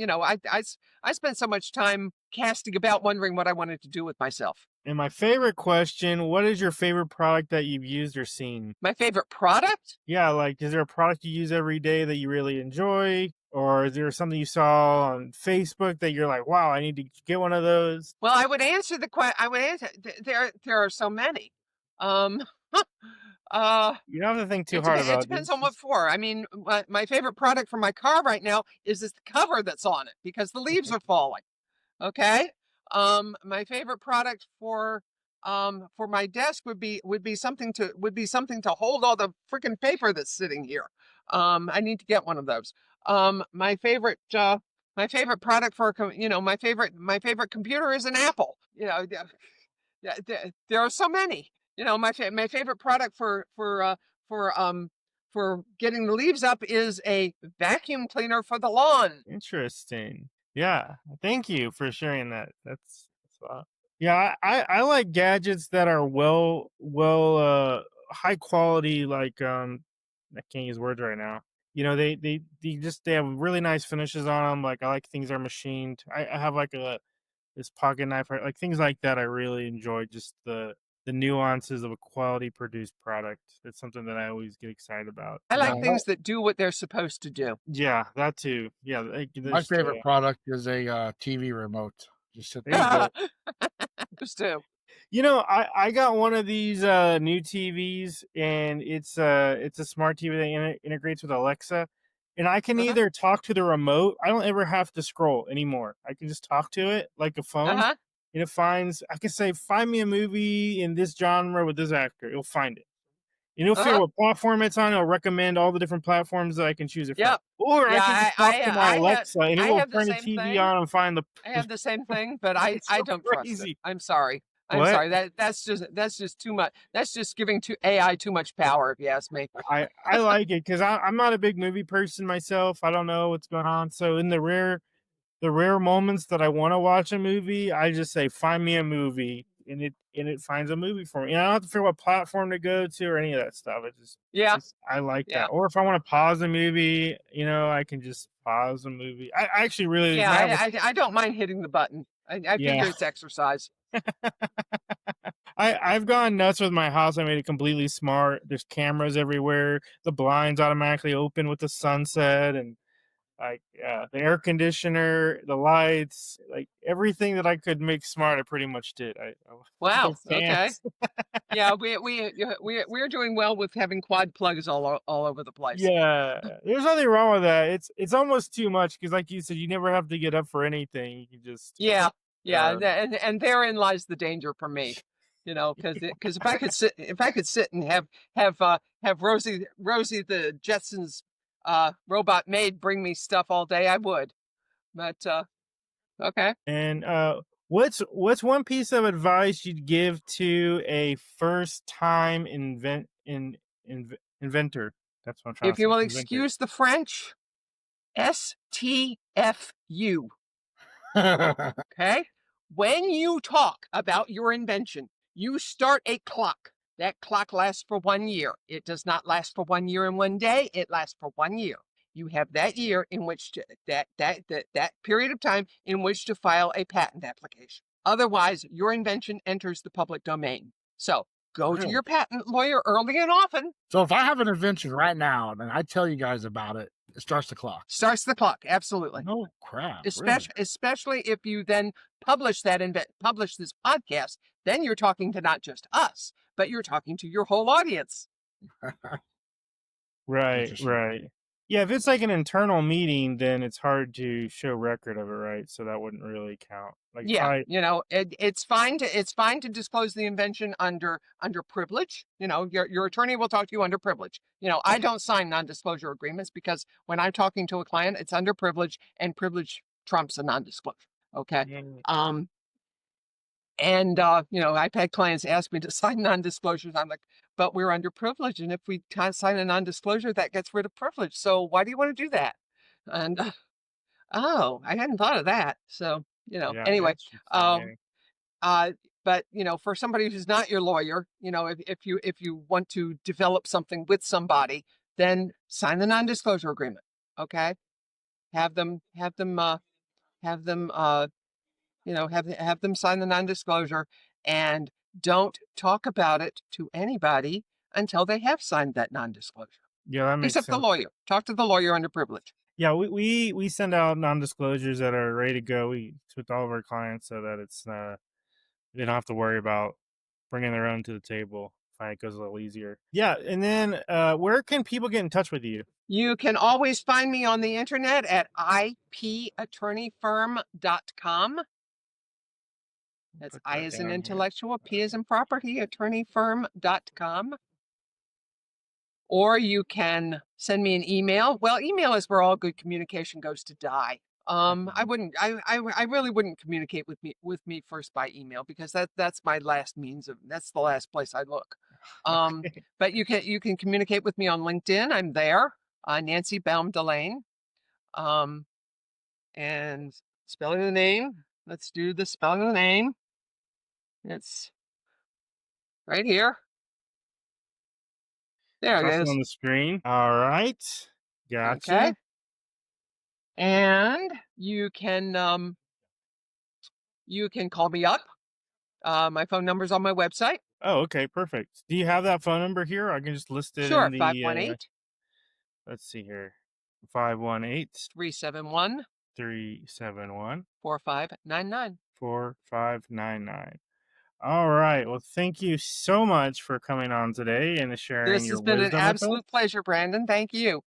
Speaker 1: I spent so much time casting about wondering what I wanted to do with myself.
Speaker 3: And my favorite question, what is your favorite product that you've used or seen?
Speaker 1: My favorite product?
Speaker 3: Yeah, like, is there a product you use every day that you really enjoy? Or is there something you saw on Facebook that you're like, wow, I need to get one of those?
Speaker 1: Well, I would answer the question. I would answer. There are so many. Um, uh,
Speaker 3: You don't have to think too hard
Speaker 1: it
Speaker 3: about
Speaker 1: depends
Speaker 3: this.
Speaker 1: on what for. I mean, my favorite product for my car right now is this cover that's on it because the leaves are falling. Okay. My favorite product for my desk would be something to hold all the freaking paper that's sitting here. I need to get one of those. My favorite product for my favorite computer is an Apple. There are so many. My favorite product for for getting the leaves up is a vacuum cleaner for the lawn.
Speaker 3: Interesting. Yeah. Thank you for sharing that. That's a lot. Yeah, I like gadgets that are high quality, like I can't use words right now. They have really nice finishes on them. Like, I like things that are machined. I have like this pocket knife, like things like that. I really enjoy just the nuances of a quality produced product. That's something that I always get excited about.
Speaker 1: I like
Speaker 2: Yeah,
Speaker 1: things that do what they're supposed to do.
Speaker 3: Yeah, that too. Yeah,
Speaker 2: my
Speaker 3: there's
Speaker 2: favorite product is a TV remote. Just sit
Speaker 3: there you
Speaker 2: there.
Speaker 3: go.
Speaker 1: Those too.
Speaker 3: You know, I got one of these new TVs, and it's a smart TV that integrates with Alexa, and I can
Speaker 1: Uh-huh.
Speaker 3: either talk to the remote. I don't ever have to scroll anymore. I can just talk to it like a phone,
Speaker 1: Uh-huh.
Speaker 3: and it finds. I can say, find me a movie in this genre with this actor. It'll find it. And it'll figure
Speaker 1: Uh-huh.
Speaker 3: out what platform it's on. It'll recommend all the different platforms that I can choose it from.
Speaker 1: Yep.
Speaker 3: Or I
Speaker 1: Yeah,
Speaker 3: can just talk to my Alexa, and it
Speaker 1: I
Speaker 3: will
Speaker 1: have the
Speaker 3: turn the
Speaker 1: same
Speaker 3: TV
Speaker 1: thing.
Speaker 3: on and find the.
Speaker 1: I have the same thing, but
Speaker 3: It's
Speaker 1: I
Speaker 3: so
Speaker 1: don't trust it.
Speaker 3: crazy.
Speaker 1: I'm sorry. I'm
Speaker 3: What?
Speaker 1: sorry. That's just too much. That's just giving to AI too much power, if you ask me.
Speaker 3: I like it because I'm not a big movie person myself. I don't know what's going on. So in the rare moments that I want to watch a movie, I just say find me a movie, and it finds a movie for me. And I don't have to figure out what platform to go to or any of that stuff.
Speaker 1: Yeah.
Speaker 3: I like
Speaker 1: Yeah.
Speaker 3: that. Or if I want to pause a movie, you know, I can just pause a movie. I actually really
Speaker 1: Yeah,
Speaker 3: I have a
Speaker 1: I don't mind hitting the button. I figure
Speaker 3: yeah.
Speaker 1: it's exercise.
Speaker 3: I've gone nuts with my house. I made it completely smart. There's cameras everywhere. The blinds automatically open with the sunset, and like the air conditioner, the lights, like everything that I could make smart, I pretty much did.
Speaker 1: Wow.
Speaker 3: The
Speaker 1: Okay.
Speaker 3: fans.
Speaker 1: Yeah, we're doing well with having quad plugs all over the place.
Speaker 3: Yeah, there's nothing wrong with that. It's almost too much because, like you said, you never have to get up for anything. You can just
Speaker 1: Yeah. Yeah,
Speaker 3: uh,
Speaker 1: and therein lies the danger for me. You know, because if I could sit and have Rosie the Jetsons robot maid bring me stuff all day, I would. But okay.
Speaker 3: and what's one piece of advice you'd give to a first time inventor? That's what I'm trying
Speaker 1: If
Speaker 3: to
Speaker 1: you
Speaker 3: say.
Speaker 1: will
Speaker 3: Inventor.
Speaker 1: excuse the French, STFU. Okay? When you talk about your invention, you start a clock. That clock lasts for 1 year. It does not last for 1 year and 1 day. It lasts for 1 year. You have that year in which to, that period of time in which to file a patent application. Otherwise, your invention enters the public domain. So go to
Speaker 2: Really?
Speaker 1: your patent lawyer early and often.
Speaker 2: So if I have an invention right now and I tell you guys about it, it starts the clock.
Speaker 1: Starts the clock. Absolutely.
Speaker 2: No crap. Really?
Speaker 1: Especially if you then publish publish this podcast, then you're talking to not just us, but you're talking to your whole audience.
Speaker 3: Right,
Speaker 2: Interesting.
Speaker 3: right. Yeah, if it's like an internal meeting, then it's hard to show record of it, right? So that wouldn't really count. Like if
Speaker 1: Yeah, you know, it's fine to disclose the invention under privilege. You know, your attorney will talk to you under privilege. You know, I don't sign non-disclosure agreements because when I'm talking to a client, it's under privilege, and privilege trumps a non-disclosure. Okay.
Speaker 3: Mm.
Speaker 1: And you know, I've had clients ask me to sign non-disclosures. I'm like, but we're under privilege, and if we sign a non-disclosure, that gets rid of privilege. So why do you want to do that? And oh, I hadn't thought of that. So you know,
Speaker 3: Yeah,
Speaker 1: anyway,
Speaker 3: interesting.
Speaker 1: um, but you know, for somebody who's not your lawyer, you know, if you want to develop something with somebody, then sign the non-disclosure agreement. Okay, have them have them you know, have them sign the non-disclosure, and don't talk about it to anybody until they have signed that non-disclosure.
Speaker 3: Yeah, that makes
Speaker 1: Except the
Speaker 3: sense.
Speaker 1: lawyer. Talk to the lawyer under privilege.
Speaker 3: Yeah, we send out non-disclosures that are ready to go. With all of our clients so that it's they don't have to worry about bringing their own to the table. Find it goes a little easier. Yeah, and then where can people get in touch with you?
Speaker 1: You can always find me on the internet at ipattorneyfirm.com. That's
Speaker 3: Put
Speaker 1: I
Speaker 3: that
Speaker 1: as in
Speaker 3: down here.
Speaker 1: intellectual, P as in property, attorneyfirm.com. Or you can send me an email. Well, email is where all good communication goes to die. I really wouldn't communicate with me first by email, because that's my last means of, that's the last place I look.
Speaker 3: Okay.
Speaker 1: But you can communicate with me on LinkedIn. I'm there, Nancy Baum Delane. And spelling of the name. Let's do the spelling of the name. It's right here. There
Speaker 3: It's
Speaker 1: it
Speaker 3: also
Speaker 1: is.
Speaker 3: on the screen. All right. Gotcha.
Speaker 1: Okay. And you can call me up. My phone number's on my website.
Speaker 3: Oh, okay, perfect. Do you have that phone number here? I can just list it
Speaker 1: Sure,
Speaker 3: in the,
Speaker 1: 518
Speaker 3: let's see here, 518
Speaker 1: 371
Speaker 3: 371
Speaker 1: 4599.
Speaker 3: 4599. All right. Well, thank you so much for coming on today and sharing
Speaker 1: This
Speaker 3: your
Speaker 1: has been an
Speaker 3: wisdom with us.
Speaker 1: absolute pleasure, Brandon. Thank you.